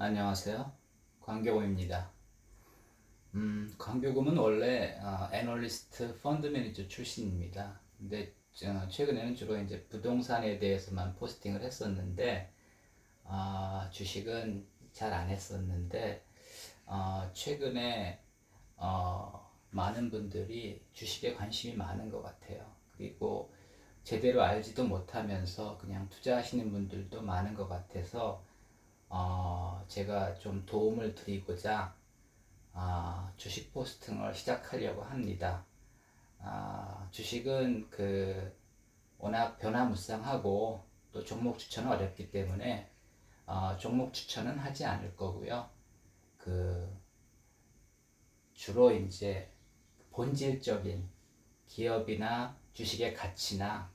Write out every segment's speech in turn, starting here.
안녕하세요. 광교금입니다. 광교금은 원래 애널리스트 펀드 매니저 출신입니다. 근데 최근에는 주로 이제 부동산에 대해서만 포스팅을 했었는데 주식은 잘 안 했었는데 최근에 많은 분들이 주식에 관심이 많은 것 같아요. 그리고 제대로 알지도 못하면서 그냥 투자하시는 분들도 많은 것 같아서 제가 좀 도움을 드리고자 주식 포스팅을 시작하려고 합니다. 주식은 워낙 변화무쌍하고 또 종목 추천은 어렵기 때문에 종목 추천은 하지 않을 거고요. 주로 이제 본질적인 기업이나 주식의 가치나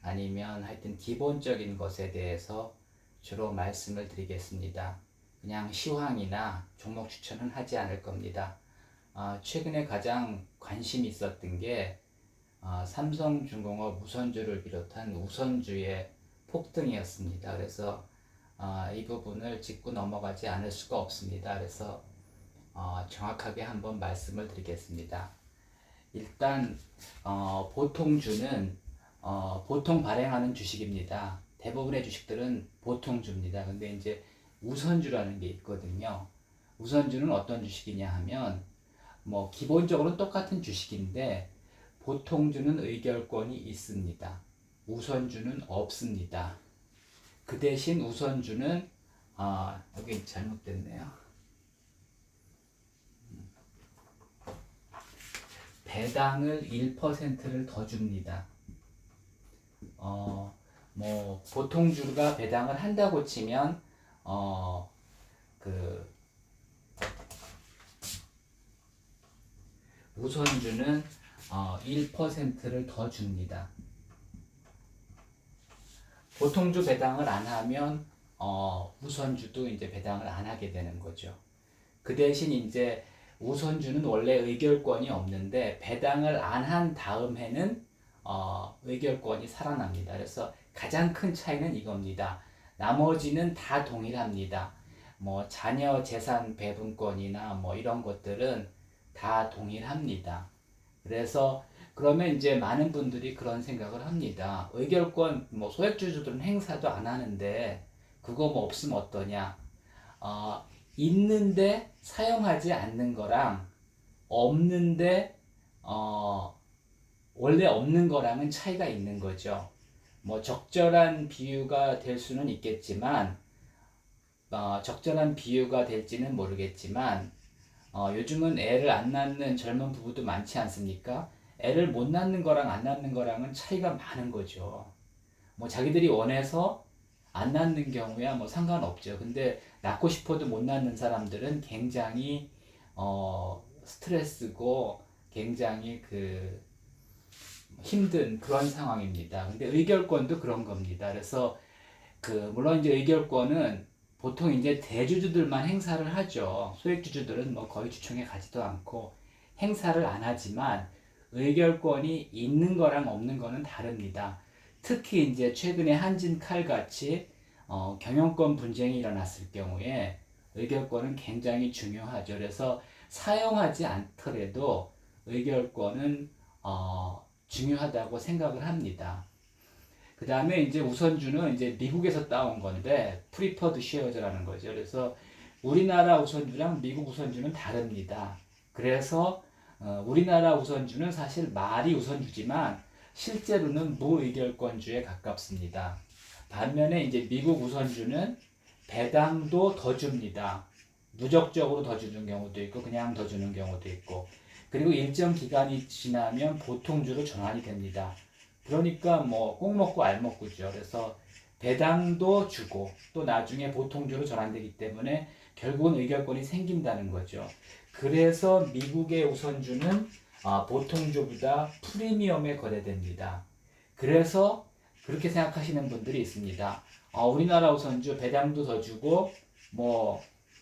아니면 하여튼 기본적인 것에 대해서 주로 말씀을 드리겠습니다. 그냥 시황이나 종목 추천은 하지 않을 겁니다. 최근에 가장 관심이 있었던 게 삼성중공업 우선주를 비롯한 우선주의 폭등이었습니다. 그래서 이 부분을 짚고 넘어가지 않을 수가 없습니다. 그래서 정확하게 한번 말씀을 드리겠습니다. 일단 보통주는 보통 발행하는 주식입니다. 대부분의 주식들은 보통주입니다. 근데 이제 우선주라는 게 있거든요. 우선주는 어떤 주식이냐 하면 기본적으로 똑같은 주식인데 보통주는 의결권이 있습니다. 우선주는 없습니다. 그 대신 우선주는 여기 잘못됐네요. 배당을 1%를 더 줍니다. 보통주가 배당을 한다고 치면 우선주는 1%를 더 줍니다. 보통주 배당을 안 하면 우선주도 이제 배당을 안 하게 되는 거죠. 그 대신 이제 우선주는 원래 의결권이 없는데 배당을 안 한 다음 해는 의결권이 살아납니다. 그래서 가장 큰 차이는 이겁니다. 나머지는 다 동일합니다. 자녀 재산 배분권이나 이런 것들은 다 동일합니다. 그래서 그러면 이제 많은 분들이 그런 생각을 합니다. 의결권 소액주주들은 행사도 안 하는데 그거 없으면 어떠냐? 있는데 사용하지 않는 거랑 없는데 원래 없는 거랑은 차이가 있는 거죠. 적절한 비유가 될 수는 있겠지만 적절한 비유가 될지는 모르겠지만 요즘은 애를 안 낳는 젊은 부부도 많지 않습니까? 애를 못 낳는 거랑 안 낳는 거랑은 차이가 많은 거죠. 자기들이 원해서 안 낳는 경우야 상관없죠. 근데 낳고 싶어도 못 낳는 사람들은 굉장히 스트레스고 굉장히 힘든 그런 상황입니다. 근데 의결권도 그런 겁니다. 그래서 물론 이제 의결권은 보통 이제 대주주들만 행사를 하죠. 소액주주들은 거의 주총에 가지도 않고 행사를 안 하지만 의결권이 있는 거랑 없는 거는 다릅니다. 특히 이제 최근에 한진칼 같이 경영권 분쟁이 일어났을 경우에 의결권은 굉장히 중요하죠. 그래서 사용하지 않더라도 의결권은 중요하다고 생각을 합니다. 그 다음에 이제 우선주는 이제 미국에서 따온 건데 프리퍼드 쉐어즈라는 거죠. 그래서 우리나라 우선주랑 미국 우선주는 다릅니다. 그래서 우리나라 우선주는 사실 말이 우선주지만 실제로는 무의결권주에 가깝습니다. 반면에 이제 미국 우선주는 배당도 더 줍니다. 누적적으로 더 주는 경우도 있고 그냥 더 주는 경우도 있고 그리고 일정 기간이 지나면 보통주로 전환이 됩니다. 그러니까 꼭 먹고 알 먹고죠. 그래서 배당도 주고 또 나중에 보통주로 전환되기 때문에 결국은 의결권이 생긴다는 거죠. 그래서 미국의 우선주는 보통주보다 프리미엄에 거래됩니다. 그래서 그렇게 생각하시는 분들이 있습니다. 우리나라 우선주 배당도 더 주고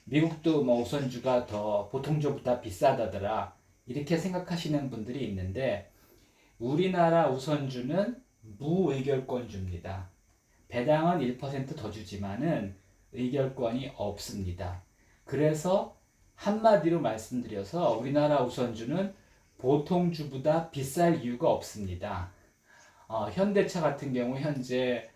미국도 우선주가 더 보통주보다 비싸다더라 이렇게 생각하시는 분들이 있는데 우리나라 우선주는 무의결권주입니다. 배당은 1%더 주지만은 의결권이 없습니다. 그래서 한마디로 말씀드려서 우리나라 우선주는 보통주보다 비쌀 이유가 없습니다. 현대차 같은 경우 현재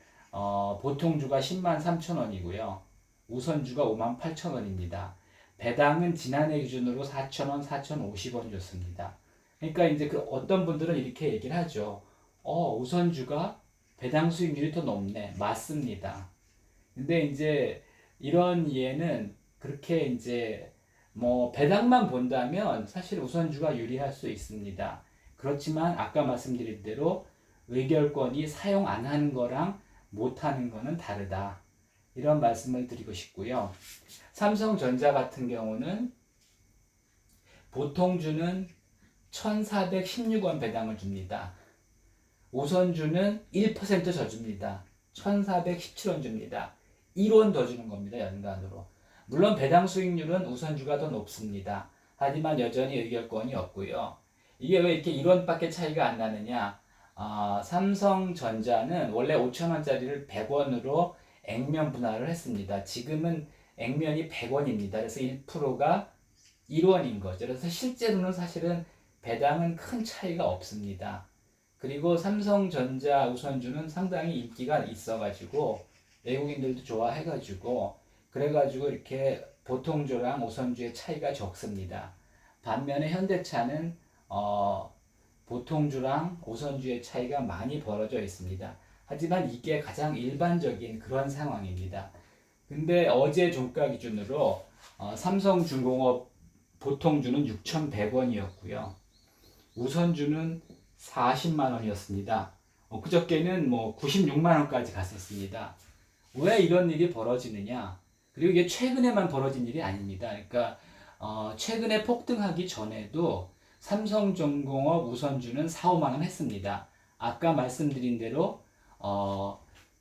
보통주가 10만 3천 원이고요. 우선주가 5만 8천 원입니다. 배당은 지난해 기준으로 4천 원, 4,050원 줬습니다. 그러니까 이제 그 어떤 분들은 이렇게 얘기를 하죠. 우선주가 배당 수익률이 더 높네. 맞습니다. 근데 이제 이런 이해는 그렇게 이제 뭐 배당만 본다면 사실 우선주가 유리할 수 있습니다. 그렇지만 아까 말씀드린 대로 의결권이 사용 안 하는 거랑 못 하는 거는 다르다. 이런 말씀을 드리고 싶고요. 삼성전자 같은 경우는 보통주는 1,416원 배당을 줍니다. 우선주는 1%더 줍니다. 1,417원 줍니다. 1원 더 주는 겁니다. 연간으로. 물론 배당 수익률은 우선주가 더 높습니다. 하지만 여전히 의결권이 없고요. 이게 왜 이렇게 1원밖에 차이가 안 나느냐? 삼성전자는 원래 5,000원짜리를 100원으로 액면 분할을 했습니다. 지금은 액면이 100원입니다. 그래서 1%가 1원인 거죠. 그래서 실제로는 사실은 배당은 큰 차이가 없습니다. 그리고 삼성전자 우선주는 상당히 인기가 있어가지고 외국인들도 좋아해가지고 그래가지고 이렇게 보통주랑 우선주의 차이가 적습니다. 반면에 현대차는 보통주랑 우선주의 차이가 많이 벌어져 있습니다. 하지만 이게 가장 일반적인 그런 상황입니다. 근데 어제 종가 기준으로 삼성중공업 보통주는 6,100원이었고요. 우선주는 40만 원이었습니다. 그저께는 뭐 96만 원까지 갔었습니다. 왜 이런 일이 벌어지느냐? 그리고 이게 최근에만 벌어진 일이 아닙니다. 그러니까 최근에 폭등하기 전에도 삼성전공업 우선주는 4, 5만 원 했습니다. 아까 말씀드린 대로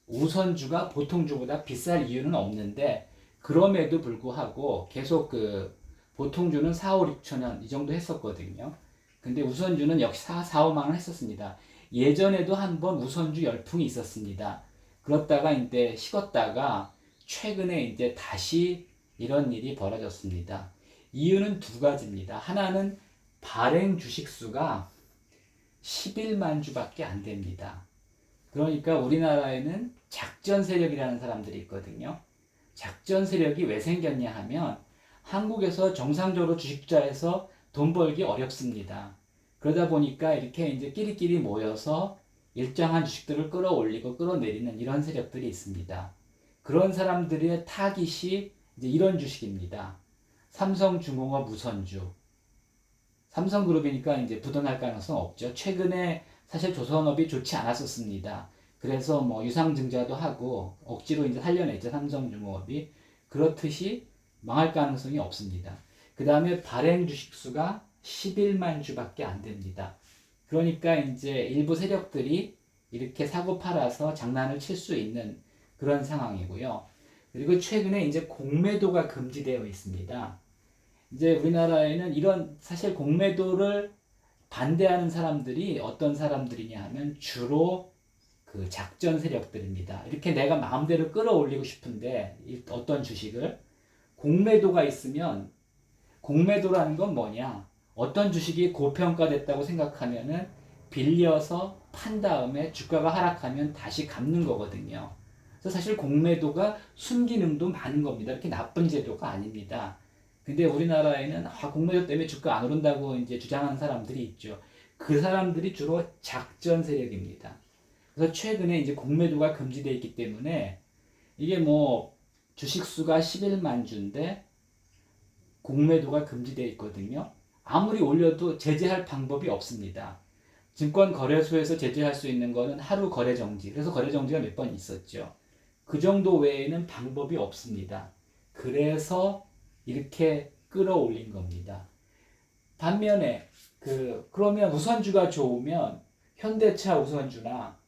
우선주가 보통주보다 비쌀 이유는 없는데 그럼에도 불구하고 계속 그 보통주는 4, 5, 6천 원 이 정도 했었거든요. 근데 우선주는 역시 4, 5만 원 했었습니다. 예전에도 한번 우선주 열풍이 있었습니다. 그렇다가 이제 식었다가 최근에 이제 다시 이런 일이 벌어졌습니다. 이유는 두 가지입니다. 하나는 발행 주식수가 11만 주밖에 안 됩니다. 그러니까 우리나라에는 작전 세력이라는 사람들이 있거든요. 작전 세력이 왜 생겼냐 하면 한국에서 정상적으로 주식 투자해서 돈 벌기 어렵습니다. 그러다 보니까 이렇게 이제 끼리끼리 모여서 일정한 주식들을 끌어올리고 끌어내리는 이런 세력들이 있습니다. 그런 사람들의 타깃이 이제 이런 주식입니다. 삼성중공업 우선주. 삼성그룹이니까 이제 부도날 가능성 없죠. 최근에 사실 조선업이 좋지 않았었습니다. 그래서 뭐 유상증자도 하고 억지로 이제 살려냈죠. 삼성중공업이. 그렇듯이 망할 가능성이 없습니다. 그 다음에 발행 주식수가 11만 주밖에 안 됩니다. 그러니까 이제 일부 세력들이 이렇게 사고 팔아서 장난을 칠 수 있는 그런 상황이고요. 그리고 최근에 이제 공매도가 금지되어 있습니다. 이제 우리나라에는 이런 사실 공매도를 반대하는 사람들이 어떤 사람들이냐 하면 주로 그 작전 세력들입니다. 이렇게 내가 마음대로 끌어올리고 싶은데 어떤 주식을 공매도가 있으면 공매도라는 건 뭐냐? 어떤 주식이 고평가됐다고 생각하면은 빌려서 판 다음에 주가가 하락하면 다시 갚는 거거든요. 그래서 사실 공매도가 순기능도 많은 겁니다. 이렇게 나쁜 제도가 아닙니다. 근데 우리나라에는 공매도 때문에 주가 안 오른다고 이제 주장하는 사람들이 있죠. 그 사람들이 주로 작전 세력입니다. 그래서 최근에 이제 공매도가 금지되어 있기 때문에 이게 뭐 주식수가 11만 주인데 공매도가 금지되어 있거든요. 아무리 올려도 제재할 방법이 없습니다. 증권거래소에서 제재할 수 있는 거는 하루 거래 정지. 그래서 거래 정지가 몇 번 있었죠. 그 정도 외에는 방법이 없습니다. 그래서 이렇게 끌어올린 겁니다. 반면에 그러면 우선주가 좋으면 현대차 우선주나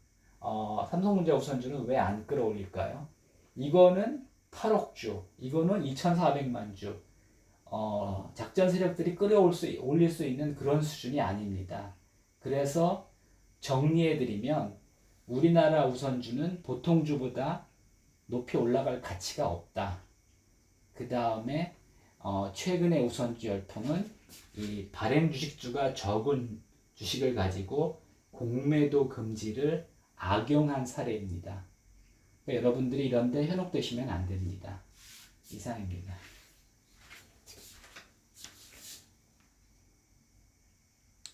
삼성전자 우선주는 왜 안 끌어올릴까요? 이거는 8억주, 이거는 2,400만 주. 작전 세력들이 올릴 수 있는 그런 수준이 아닙니다. 그래서 정리해드리면 우리나라 우선주는 보통주보다 높이 올라갈 가치가 없다. 그 다음에 최근의 우선주 열풍은 이 발행 주식주가 적은 주식을 가지고 공매도 금지를 악용한 사례입니다. 그러니까 여러분들이 이런 데 현혹되시면 안 됩니다. 이상입니다.